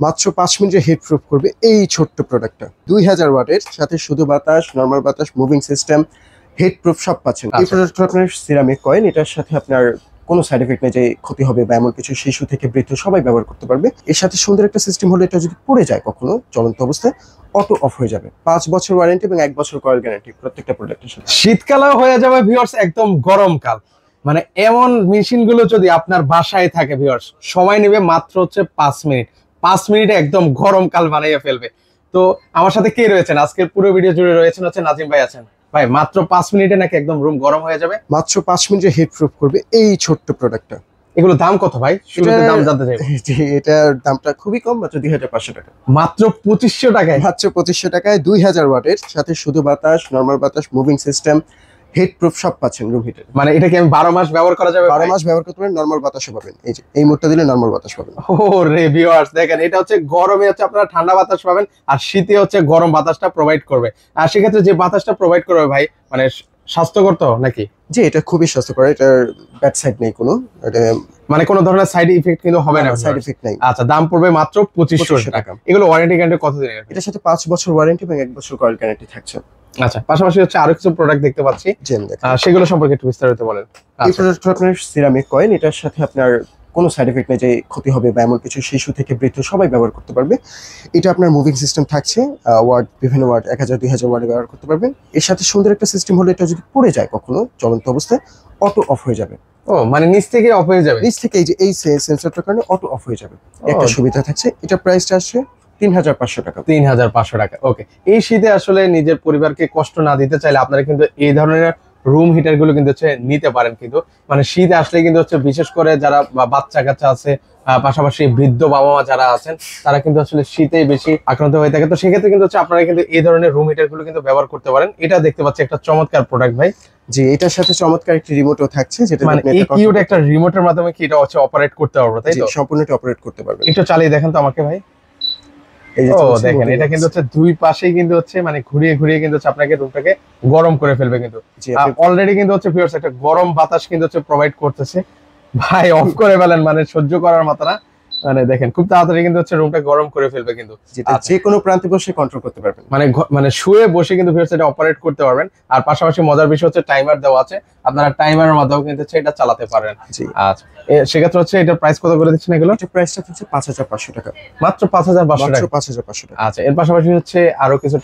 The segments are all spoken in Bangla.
মাত্র 5 মিনিটে হিট প্রুফ করবে এই ছোট্ট প্রোডাক্টটা। 2000 ওয়াটের সাথে শুধু বাতাস, নরমাল বাতাস, মুভিং সিস্টেম, হিট প্রুফ সব পাচ্ছেন। এই প্রোডাক্টটা আপনার সিরামিক কয়েন, এটার সাথে আপনার কোনো সাইড এফেক্ট নেই যে ক্ষতি হবে বা এমন কিছু। শিশু থেকে বৃদ্ধ সবাই ব্যবহার করতে পারবে। এর সাথে সুন্দর একটা সিস্টেম হলো, এটা যদি পড়ে যায় কখনো চলন্ত অবস্থায় অটো অফ হয়ে যাবে। 5 বছর ওয়ারেন্টি এবং 1 বছর কয়েল গ্যারান্টি প্রত্যেকটা প্রোডাক্টের সাথে। শীতকালেও হয়ে যাবে ভিউয়ার্স একদম গরমকাল। মানে এমন মেশিন গুলো যদি আপনার বাসায় থাকে ভিউয়ার্স, সময় নেবে মাত্র হচ্ছে 5 মিনিট। 5 মিনিটে একদম গরমকাল বানিয়ে ফেলবে। তো আমার সাথে কে রয়েছেন আজকের পুরো ভিডিও জুড়ে রয়েছেন হচ্ছে নাজিম ভাই আছেন। ভাই মাত্র 5 মিনিটে নাকি একদম রুম গরম হয়ে যাবে? মাত্র 5 মিনিটে হিট প্রুফ করবে এই ছোট্ট প্রোডাক্টটা। এগুলো দাম কত ভাই? শুরুতে দাম জানতে চাই। জি, এটার দামটা খুবই কম, মাত্র 2500 টাকা। মাত্র 2500 টাকায়? মাত্র 2500 টাকায় 2000 ওয়াটের সাথে শুধু বাতাস, নরমাল বাতাস, মুভিং সিস্টেম, হিট প্রুফ সব পাচ্ছেন রুম হিটার। মানে এটা কি আমি 12 মাস ব্যবহার করা যাবে? 12 মাস ব্যবহার করতে পারেন, নরমাল বাতাসও পাবেন। এই যে এই মোডটা দিলে নরমাল বাতাস পাবেন। ওরে ভিউয়ার্স দেখেন, এটা হচ্ছে গরমে হচ্ছে আপনারা ঠান্ডা বাতাস পাবেন, আর শীতে হচ্ছে গরম বাতাসটা প্রোভাইড করবে। আর সেক্ষেত্রে যে বাতাসটা প্রোভাইড করবে ভাই মানে স্বাস্থ্যকর তো নাকি? জি, এটা খুবই স্বাস্থ্যকর, এটার ব্যাড সাইড নেই কোনো, এটা মানে কোনো ধরনের সাইড ইফেক্ট কিন্তু হবে না, সাইড ইফেক্ট নাই। আচ্ছা, দাম পড়বে মাত্র 2500 টাকা। এগুলো ওয়ারেন্টি গ্যারান্টি কতদিনের? এটার সাথে 5 বছর ওয়ারেন্টি এবং 1 বছর কয়েল গ্যারান্টি থাকছে। আচ্ছা, পাশাপাশি হচ্ছে আরো কিছু প্রোডাক্ট দেখতে পাচ্ছি, সেগুলো সম্পর্কে একটু বিস্তারিত বলেন। এই প্রোডাক্টটা আপনার সিরামিক কয়েন, এটার সাথে আপনার কোনো সাইড এফেক্ট নেই যে ক্ষতি হবে বা এমন কিছু। শিশু থেকে বৃদ্ধ সবাই ব্যবহার করতে পারবে। এটা আপনার মুভিং সিস্টেম থাকছে, ওয়াট বিভিন্ন ওয়াট 1000 2000 ওয়াটে ব্যবহার করতে পারবেন। এর সাথে সুন্দর একটা সিস্টেম হলো, এটা যদি পড়ে যায় কখনো চলন্ত অবস্থায় অটো অফ হয়ে যাবে। ও মানে নিচ থেকে অফ হয়ে যাবে? নিচ থেকে এই সেন্সরটার কারণে অটো অফ হয়ে যাবে, একটা সুবিধা থাকছে। এটা প্রাইসটা আসছে 3500 টাকা। 3500 টাকা। ওকে, এই শীতে আসলে নিজের পরিবারকে কষ্ট না দিতে চাইলে আপনারা কিন্তু এই ধরনের রুম হিটার গুলো কিন্তু হচ্ছে নিতে পারেন। কিন্তু মানে শীত আসলে কিন্তু হচ্ছে বিশেষ করে যারা বাচ্চা কাচ্চা আছে, পাশাপাশি বৃদ্ধ বাবা মা যারা আছেন, তারা কিন্তু আসলে শীতে বেশি আক্রান্ত হয়ে থাকে। তো সেক্ষেত্রে কিন্তু হচ্ছে আপনারা কিন্তু এই ধরনের রুম হিটার গুলো কিন্তু ব্যবহার করতে পারেন। এটা দেখতে পাচ্ছি একটা চমৎকার প্রোডাক্ট ভাই। জি, এটার সাথে চমৎকার একটি রিমোটও থাকছে, যেটা মানে এই কিউট একটা রিমোটের মাধ্যমে কি এটা হচ্ছে অপারেট করতে পারবে, তাই তো? সম্পূর্ণটা অপারেট করতে পারবেন। একটু চালিয়ে দেখেন তো আমাকে ভাই। ও দেখেন, এটা কিন্তু হচ্ছে দুই পাশেই কিন্তু হচ্ছে মানে ঘুরিয়ে ঘুরিয়ে কিন্তু হচ্ছে আপনাকে রুমটাকে গরম করে ফেলবে। কিন্তু অলরেডি কিন্তু হচ্ছে ভিউয়ার্স একটা গরম বাতাস কিন্তু হচ্ছে প্রোভাইড করতেছে। ভাই অফ করে ফেলেন, মানে সহ্য করার মতো না। মানে দেখেন খুব তাড়াতাড়ি কিন্তু হচ্ছে রুমটা গরম করে ফেলবে কিন্তু। যে কোনো প্রান্তে বসে কন্ট্রোল করতে পারবেন, মানে শুয়ে বসে কিন্তু ভিউয়ার্স এটা অপারেট করতে পারবেন। আর পাশাপাশি মজার বিষয় হচ্ছে টাইমার দেওয়া আছে, আপনারা টাইমারের মাধ্যমে কিন্তু হচ্ছে এটা চালাতে পারেন। আচ্ছা, সেক্ষেত্রে হচ্ছে এটার প্রাইস কত করে দিচ্ছেন এগুলো? এটার প্রাইসটা হচ্ছে 5500 টাকা। মাত্র 5500 টাকা? 5500 টাকা। আচ্ছা, এর পাশাপাশি হচ্ছে আরো কিছু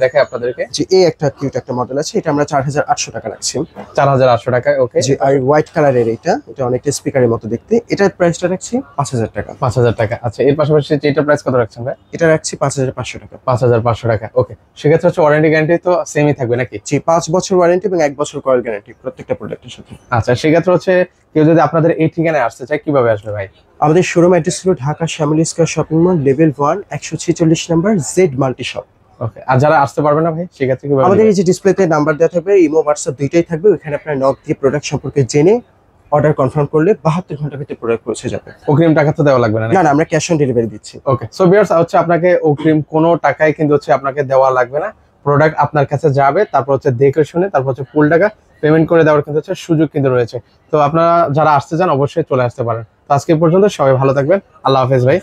দেখাই আপনাদেরকে। জি, এই একটা কিউট একটা মডেল আছে, এটা আমরা 4800 টাকা রাখছি। 4800 টাকা। ওকে। জি, আর হোয়াইট কালারের এটা অনেকটা স্পিকারের মতো দেখতে, এটার প্রাইসটা রাখছি 5000 টাকা। 5000 টাকা। আচ্ছা, এর পাশাপাশি এটার প্রাইস কত রাখছেন ভাই? এটা রাখছি 5500 টাকা। 5500 টাকা। ওকে, সেক্ষেত্রে হচ্ছে ওয়ারেন্টি গ্যারান্টি তো সেমই থাকবে নাকি? জি, 5 বছর ওয়ারেন্টি এবং 1 বছর কয়েল গ্যারান্টি প্রত্যেকটা প্রোডাক্টের সাথে। আচ্ছা, সেক্ষেত্রে হচ্ছে কেউ যদি আপনাদের এই ঠিকানায় আসতে চায় কিভাবে আসবে ভাই? আমাদের শোরুম অ্যাড্রেস হলো Dhaka Shyamoli square shopping mall, level 1, 146 number, Z multi shop. Okay, আর যারা আসতে পারবে না ভাই সেক্ষেত্রে কিভাবে? আমাদের এই যে ডিসপ্লেতে নাম্বার দেওয়া থাকবে, ইমো হোয়াটসঅ্যাপ দুইটাই থাকবে, ওখানে আপনার নক দিয়ে প্রোডাক্ট সম্পর্কে জেনে অর্ডার কনফার্ম করলে 72 ঘন্টার ভিতরে প্রোডাক্ট পৌঁছে যাবে। অগ্রিম টাকা তো দেওয়া লাগবে না? না, আমরা ক্যাশ অন ডেলিভারি দিচ্ছি। ওকে, সো ভিউয়ার্স হচ্ছে আপনাকে অগ্রিম কোনো টাকাই কিন্তু হচ্ছে আপনাকে দেওয়া লাগবে না। প্রোডাক্ট আপনার কাছে যাবে, তারপর হচ্ছে দেখে শুনে তারপর হচ্ছে ফুল টাকা পেমেন্ট করে দেওয়ার কিন্তু হচ্ছে সুযোগ কিন্তু রয়েছে। তো আপনারা যারা আসতে চান অবশ্যই চলে আসতে পারেন। তো আজকে পর্যন্ত সবাই ভালো থাকবেন, আল্লাহ হাফেজ ভাই।